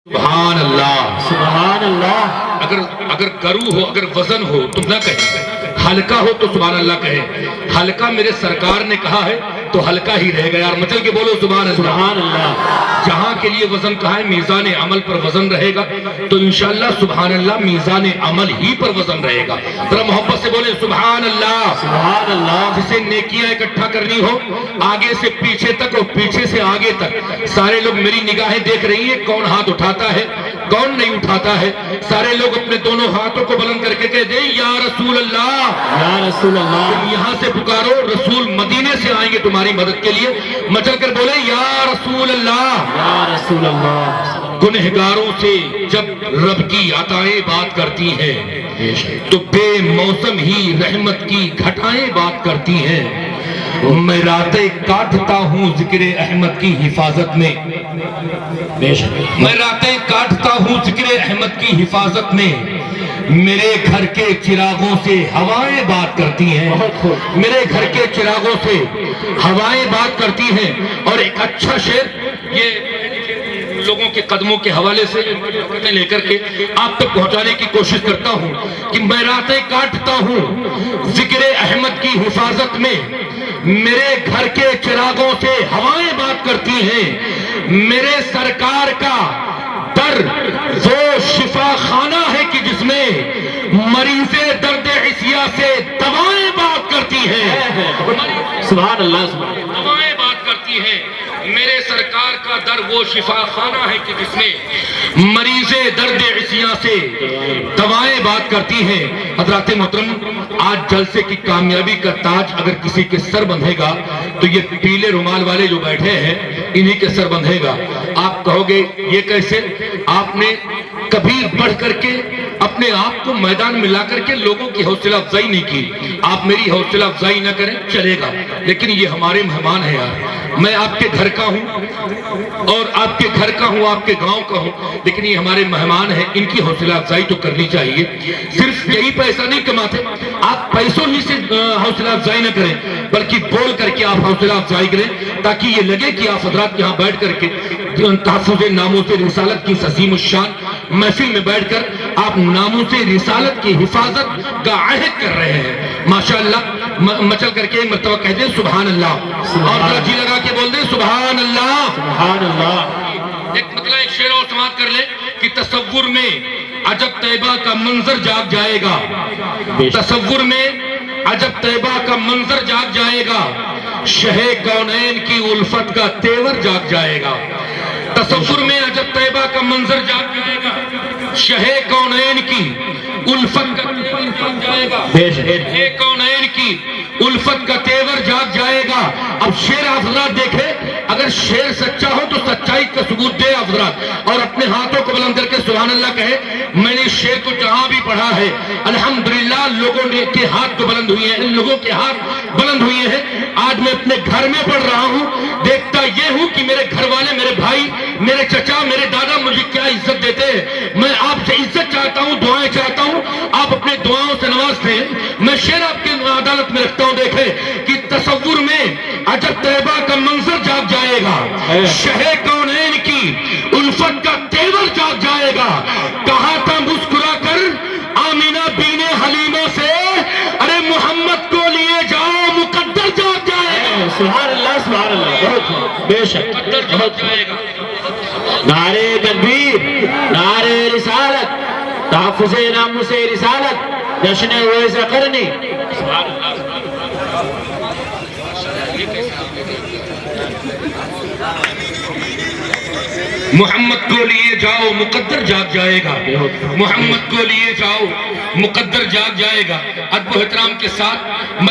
سبحان اللہ سبحان اللہ۔ اگر کرو ہو، اگر وزن ہو تو نہ کہیں، ہلکا ہو تو سبحان اللہ کہیں۔ ہلکا میرے سرکار نے کہا ہے تو ہلکا ہی رہے گا یار، مچل کے بولو سبحان اللہ۔ سبحان اللہ۔ جہاں کے لیے وزن کہا ہے میزان عمل پر وزن رہے گا تو انشاءاللہ سبحان اللہ میزان عمل ہی پر وزن رہے گا۔ ذرا محبت سے بولے سبحان اللہ۔ سبحان اللہ۔ جسے نیکیاں اکٹھا کرنی ہو، آگے سے پیچھے تک اور پیچھے سے آگے تک سارے لوگ میری نگاہیں دیکھ رہی ہیں، کون ہاتھ اٹھاتا ہے کون نہیں اٹھاتا ہے۔ سارے لوگ اپنے دونوں ہاتھوں کو بلند کر کے کہہ دیں یا رسول اللہ، یا رسول اللہ۔ تم یہاں سے پکارو، رسول مدینے سے آئیں گے تمہاری مدد کے لیے، مچل کر بولے یا رسول اللہ۔ یا رسول اللہ۔ گنہگاروں سے جب رب کی عطائیں بات کرتی ہیں تو بے موسم ہی رحمت کی گھٹائیں بات کرتی ہیں۔ میں راتیں کاٹتا ہوں ذکر احمد کی حفاظت میں، میں راتیں کاٹتا ہوں ذکر احمد کی حفاظت میں، میرے گھر کے چراغوں سے ہوائیں بات کرتی ہیں، میرے گھر کے چراغوں سے ہوائیں بات کرتی ہیں۔ اور ایک اچھا شعر یہ لوگوں کے قدموں کے حوالے سے لے کر کے آپ تک پہنچانے کی کوشش کرتا ہوں کہ میں راتیں کاٹتا ہوں ذکر احمد کی حفاظت میں، میرے گھر کے چراغوں سے ہوائیں بات کرتی ہیں، میرے سرکار کا در وہ شفا خانہ ہے کہ جس میں مریض درد عصیہ سے دوائیں بات کرتی ہیں، سبحان اللہ۔ دوائیں بات کرتی ہیں۔ میرے سرکار کا در وہ شفا خانہ ہے کہ جس میں مریض درد عصیہ سے دوائیں بات کرتی ہیں۔ حضرات محترم، آج جلسے کی کامیابی کا تاج اگر کسی کے سر بندھے گا تو یہ پیلے رومال والے جو بیٹھے ہیں انہی کے سر بندھے گا۔ آپ کہو گے یہ کیسے؟ آپ نے کبھی بڑھ کر کے اپنے آپ کو میدان میں لا کر کے لوگوں کی حوصلہ افزائی نہیں کی۔ آپ میری حوصلہ افزائی نہ کریں چلے گا، لیکن یہ ہمارے مہمان ہیں یار۔ میں آپ کے گھر کا ہوں اور آپ کے گھر کا ہوں، آپ کے گاؤں کا ہوں، لیکن یہ ہمارے مہمان ہیں، ان کی حوصلہ افزائی تو کرنی چاہیے۔ صرف یہی پیسہ نہیں کماتے، آپ پیسوں ہی سے حوصلہ افزائی نہ کریں بلکہ بول کر کے آپ حوصلہ افزائی کریں تاکہ یہ لگے کہ آپ حضرات یہاں بیٹھ کر کے تحفظ ناموس رسالت کی عظیم الشان محفل میں بیٹھ کر آپ ناموس رسالت کی حفاظت کا عہد کر رہے ہیں۔ ماشاءاللہ، مچل کر کے ایک مرتبہ کہہ دیں سبحان اللہ، اور ذرا جی لگا کے بول دیں سبحان اللہ۔ سبحان اللہ۔ ایک مطلب ایک شعر اور سماعت کر لیں کہ تصور میں عجب طیبہ کا منظر جاگ جائے گا، تصور میں عجب طیبہ کا منظر جاگ جائے گا، شہ کونین کی الفت کا تیور جاگ جائے گا۔ تصور میں عجب طیبہ کا منظر جاگ جائے گا، شہ کونین کی الفت کا تیور جاگ جائے گا، شہ کونین کی الفت کا تیور جاگ جائے گا۔ اب شعر حضرات دیکھیں، اگر شعر سچا ہو تو سچائی کا ثبوت دے حضرات، اور اپنے ہاتھوں کو بلند کر کے سبحان اللہ کہے۔ میں نے شعر کو جہاں بھی پڑھا ہے الحمدللہ لوگوں کے ہاتھ تو بلند ہوئے ہیں، ان لوگوں کے ہاتھ بلند ہوئے ہیں۔ آج میں اپنے گھر میں پڑھ رہا ہوں، دیکھتا یہ ہوں کہ میرے گھر والے، میرے بھائی، میرے چچا، میرے دادا مجھے کیا عزت دیتے ہیں۔ میں آپ سے عزت چاہتا ہوں، دعائیں چاہتا ہوں، آپ اپنے دعاؤں سے نوازتے ہیں۔ میں شعر آپ کی عدالت میں رکھتا ہوں، دیکھیں کہ تصور میں عجب طیبہ کا منظر جاگ جائے گا، شہ کونین کی الفت کا تیور جاگ جائے گا۔ کہا تھا مسکرا کر آمینہ بین حلیمہ سے، ارے محمد کو لیے جاؤ مقدر جاگ جائے گا۔ سبحان اللہ۔ سبحان اللہ۔ بہت بے شک مقدر جاگ جائے گا۔ نعرے تکبیر، نعرے رسالت، تحفظ ناموس رسالت، جشن ویس قرنی۔ سبحان اللہ۔ محمد کو لیے جاؤ مقدر جاگ جائے گا، محمد کو لیے جاؤ مقدر جاگ جائے گا۔ ادب و احترام کے ساتھ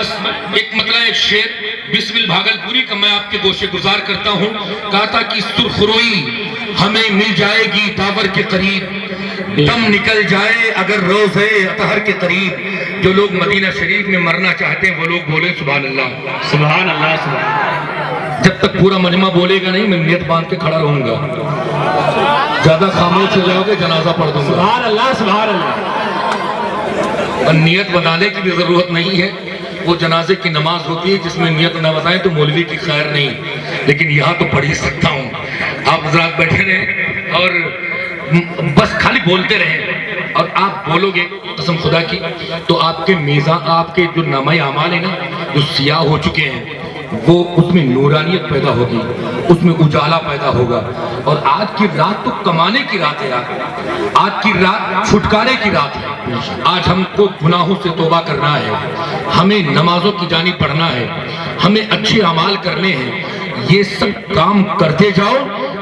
ایک مطلب ایک شعر بسمل بھاگلپوری کا میں آپ کے گوشے گزار کرتا ہوں۔ کہا تھا کہ سرخ روئی ہمیں مل جائے گی داور کے قریب، دم نکل جائے اگر روزے اطہر کے قریب۔ جو لوگ مدینہ شریف میں مرنا چاہتے ہیں وہ لوگ بولیں سبحان اللہ۔ سبحان اللہ۔ سبحان اللہ۔ جب تک پورا مجمع بولے گا نہیں میں نیت باندھ کے کھڑا رہوں گا، زیادہ خاموش ہو جاؤ گے جنازہ پڑھ دوں گا۔ سبحان اللہ۔ سبحان اللہ۔ اور نیت بنانے کی بھی ضرورت نہیں ہے، وہ جنازے کی نماز ہوتی ہے جس میں نیت نہ بتائیں تو مولوی کی خیر نہیں، لیکن یہاں تو پڑھ ہی سکتا ہوں۔ آپ حضرات بیٹھے رہیں اور بس خالی بولتے رہیں اور آپ بولو گے قسم خدا کی تو آپ کے میزان، آپ کے جو نامہ اعمال ہیں نا جو سیاہ ہو چکے ہیں وہ اس میں نورانیت پیدا ہوگی، اس میں اجالا پیدا ہوگا. اور آج کی رات تو کمانے کی رات ہے یار، آج کی رات چھٹکارے کی رات ہے. آج ہم کو گناہوں سے توبہ کرنا ہے، ہمیں نمازوں کی جانب پڑھنا ہے، ہمیں اچھے اعمال کرنے ہیں. یہ سب کام کرتے جاؤ.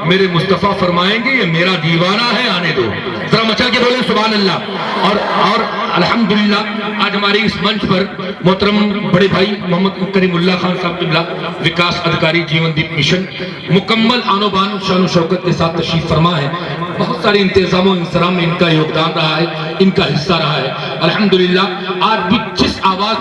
میرے مصطفیٰ فرمائیں گے یہ میرا دیوانہ ہے، آنے دو. ذرا مچل کے بولیں سبحان اللہ. اور الحمدللہ آج ہماری اس منچ پر محترم بڑے بھائی محمد کریم اللہ خان صاحب قبلہ وکاس ادھکاری جیون دیپ مشن مکمل آن و بان شان و شوکت کے ساتھ تشریف فرما ہے. بہت سارے انتظام و انصرام میں ان کا یوگدان رہا ہے، ان کا حصہ رہا ہے. الحمدللہ آج بھی جس آواز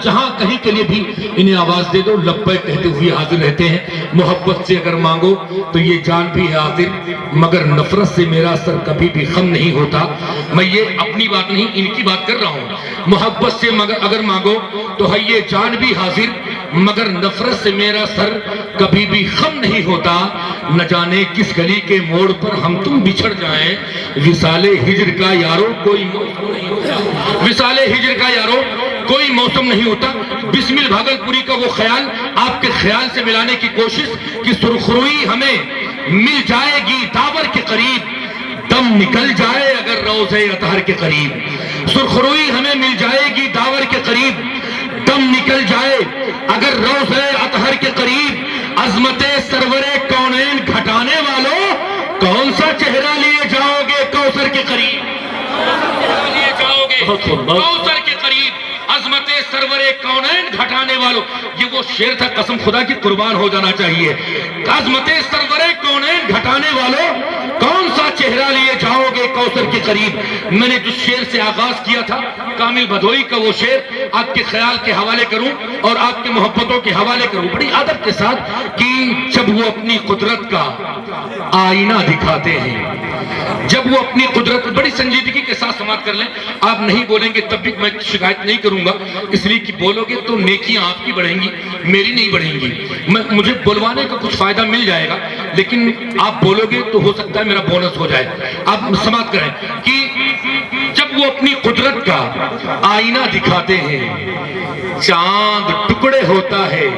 جہاں کہیں کے لیے بھی انہیں آواز دے دو لبیک کہتے ہوئے حاضر رہتے ہیں. محبت سے اگر مانگو تو یہ جان بھی ہے حاضر، مگر نفرت سے میرا سر کبھی بھی خم نہیں ہوتا. میں یہ اپنی بات نہیں ان کی بات کر رہا ہوں. محبت سے اگر مانگو تو ہے یہ جان بھی حاضر، مگر نفرت سے میرا سر کبھی بھی خم نہیں ہوتا. نہ جانے کس گلی کے موڑ پر ہم تم بچھڑ جائیں، وصال ہجر کا یارو کوئی موسم نہیں ہوتا. وصال ہجر کا یارو کوئی موسم نہیں ہوتا. بسمل بھاگلپوری کا وہ خیال آپ کے خیال سے ملانے کی کوشش کہ سرخروئی ہمیں مل جائے گی داور کے قریب، دم نکل جائے اگر روضہ اطہر کے قریب. سرخروئی ہمیں مل جائے گی داور کے قریب، دم نکل جائے اگر روضہ اطہر کے قریب. عظمت سرور کونین گھٹانے والوں کون سا چہرہ لیے جاؤ گے کوثر کے قریب. لیے جاؤ گے کوثر کے قریب. عظمت سرور کونین گھٹانے والوں، یہ وہ شعر تھا قسم خدا کی قربان ہو جانا چاہیے. عظمت سرور کونین گھٹانے والوں کون سا چہرہ لیے جاؤ گے کوثر کے قریب. میں نے جس شعر سے آغاز کیا تھا کامل بھدوئی کا وہ شعر آپ کے خیال کے حوالے کروں اور آپ کے محبتوں کے حوالے کروں بڑی ادب کے ساتھ کہ جب وہ اپنی قدرت کا آئینہ دکھاتے ہیں، جب وہ اپنی قدرت، بڑی سنجیدگی کے ساتھ سماعت کر لیں. آپ نہیں بولیں گے تب بھی میں شکایت نہیں کروں گا، اس لیے کہ بولو گے تو نیکیاں آپ کی بڑھیں گی، میری نہیں بڑھیں گی. مجھے بلوانے کا کچھ فائدہ مل جائے گا لیکن آپ بولو گے تو ہو سکتا ہے میرا بونس ہو جائے. آپ سماعت کریں کہ جب وہ اپنی قدرت کا آئینہ دکھاتے ہیں، چاند ٹکڑے ہوتا ہے،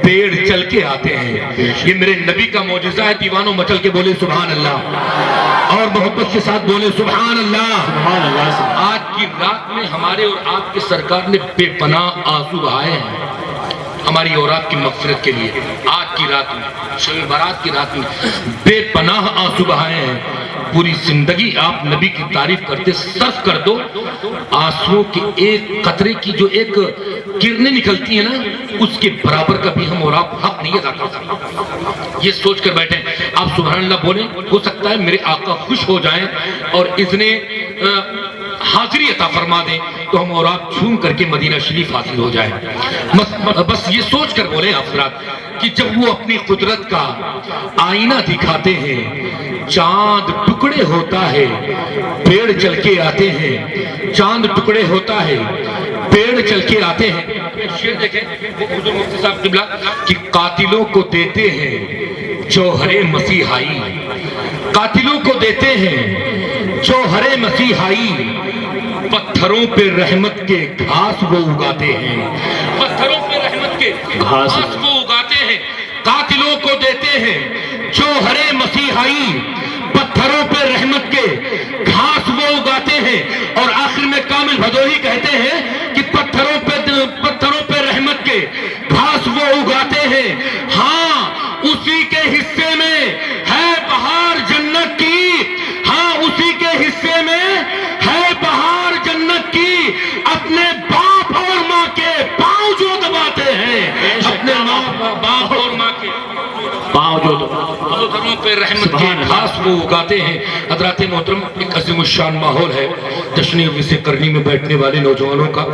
پیڑ چل کے آتے ہیں. یہ میرے نبی کا معجزہ ہے. دیوانوں مچل کے بولے سبحان اللہ اور محبت کے ساتھ بولے سبحان اللہ. آج کی رات میں ہمارے اور آپ کے سرکار نے بے پناہ آنسو بہائے ہیں ہماری اور آپ کی مغفرت کے لیے. آج کی رات میں، شب برات کی رات میں بے پناہ آنسو بہائے ہیں. پوری زندگی آپ نبی کی تعریف کرتے صرف کر دو، آنسو کے ایک قطرے کی جو ایک کرنیں نکلتی ہیں نا اس کے برابر کا بھی ہم اور آپ حق نہیں ادا کر سکتے. یہ سوچ کر بیٹھیں آپ سبحان اللہ بولیں. ہو سکتا ہے میرے آقا خوش ہو جائیں اور اتنے حاضری عطا فرما دیں تو ہم اور آپ جھوم کر کے مدینہ شریف حاصل ہو جائیں. بس یہ سوچ کر بولیں آپ حضرات کہ جب وہ اپنی قدرت کا آئینہ دکھاتے ہیں، چاند ٹکڑے ہوتا ہے، پیڑ چل کے آتے ہیں. چاند ٹکڑے ہوتا ہے، پیڑ چل کے آتے ہیں. شعر دیکھیں حضور مفتی صاحب قبلہ کہ قاتلوں کو دیتے ہیں جوہر مسیحائی، قاتلوں کو دیتے ہیں جوہر مسیحائی، پتھروں پہ رحمت کے گھاس وہ اگاتے ہیں. پتھروں پہ رحمت کے گھاس وہ اگاتے ہیں. قاتلوں کو دیتے ہیں جوہر مسیحائی، پتھروں پہ رحمت کے گھاس وہ اگاتے ہیں. اور آخر میں کامل بھدوئی کہتے ہیں کہ پتھروں پہ رحمت کے گھاس وہ اگاتے ہیں. ہاں اسی کے حصے میں ہے بہار جنت کی، ہاں اسی کے حصے میں ہے بہار جنت کی. اپنے باپ اور ماں کے پاؤں جو دباتے ہیں، اپنے باپ اور ماں کے پاؤں جو پتھروں پہ رحمت کے گھاس وہ اگاتے ہیں. حضرات محترم ایک عظیم الشان ماحول ہے. جشن وسع کرنی میں بیٹھنے والے نوجوانوں کا،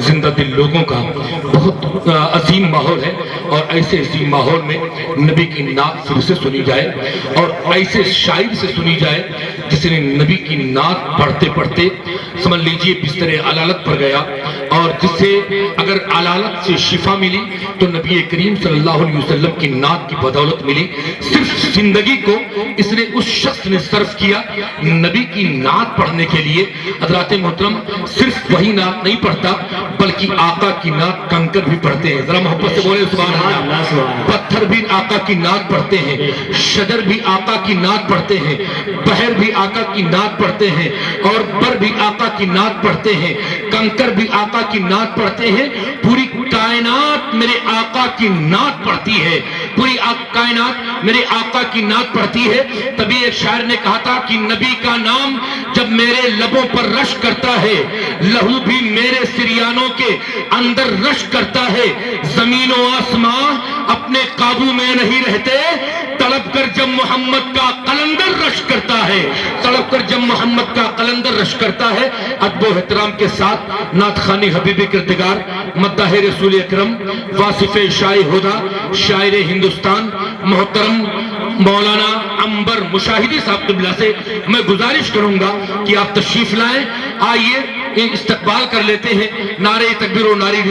زندہ دل لوگوں کا بہت عظیم ماحول ہے. اور ایسے عظیم ماحول میں نبی کی نعت پھر سے سنی جائے اور ایسے شاعر سے سنی جائے جس نے نبی کی نعت پڑھتے پڑھتے سمجھ لیجئے بستر علالت پر گیا اور جس سے اگر علالت سے شفا ملی تو نبی کریم صلی اللہ علیہ وسلم کی نعت کی بدولت ملی. صرف زندگی کو اس نے اس شخص نے صرف کیا نبی کی نعت پڑھنے کے لیے. حضرات محترم صرف وہی نعت نہیں پڑھتا بلکہ آقا کی نعت کنکر بھی پڑھتے ہیں. ذرا محبت سے بولے سبحان اللہ. پتھر بھی آقا کی نعت پڑھتے ہیں, شجر بھی آقا کی نعت پڑھتے ہیں, بحر بھی آقا کی نعت پڑھتے ہیں, اور بر بھی آقا کی نعت پڑھتے ہیں, کنکر بھی آقا کی نعت پڑھتے ہیں. پوری کائنات میرے آقا کی نعت پڑھتی ہے, پوری کائنات میرے آقا کی نعت پڑھتی ہے. تبھی ایک شاعر نے کہا تھا کہ نبی کا نام جب میرے لبوں پر رشک کرتا ہے لہو بھی میرے سریانوں کے اندر رشک کرتا ہے. زمین و آسمان اپنے قابو میں نہیں رہتے, تڑپ کر جب محمد کا قلندر رشک کرتا ہے, تڑپ کر جب محمد کا قلندر رشک کرتا ہے. ادب و احترام کے ساتھ نعت خوانی حبیب کردگار مداح رسول اکرم واصف شاہ ہدا شاعر ہندوستان محترم مولانا عنبر مشاہدی صاحب قبلہ سے میں گزارش کروں گا کہ آپ تشریف لائیں. آئیے استقبال کر لیتے ہیں. نعرہ تکبیر و نعرہ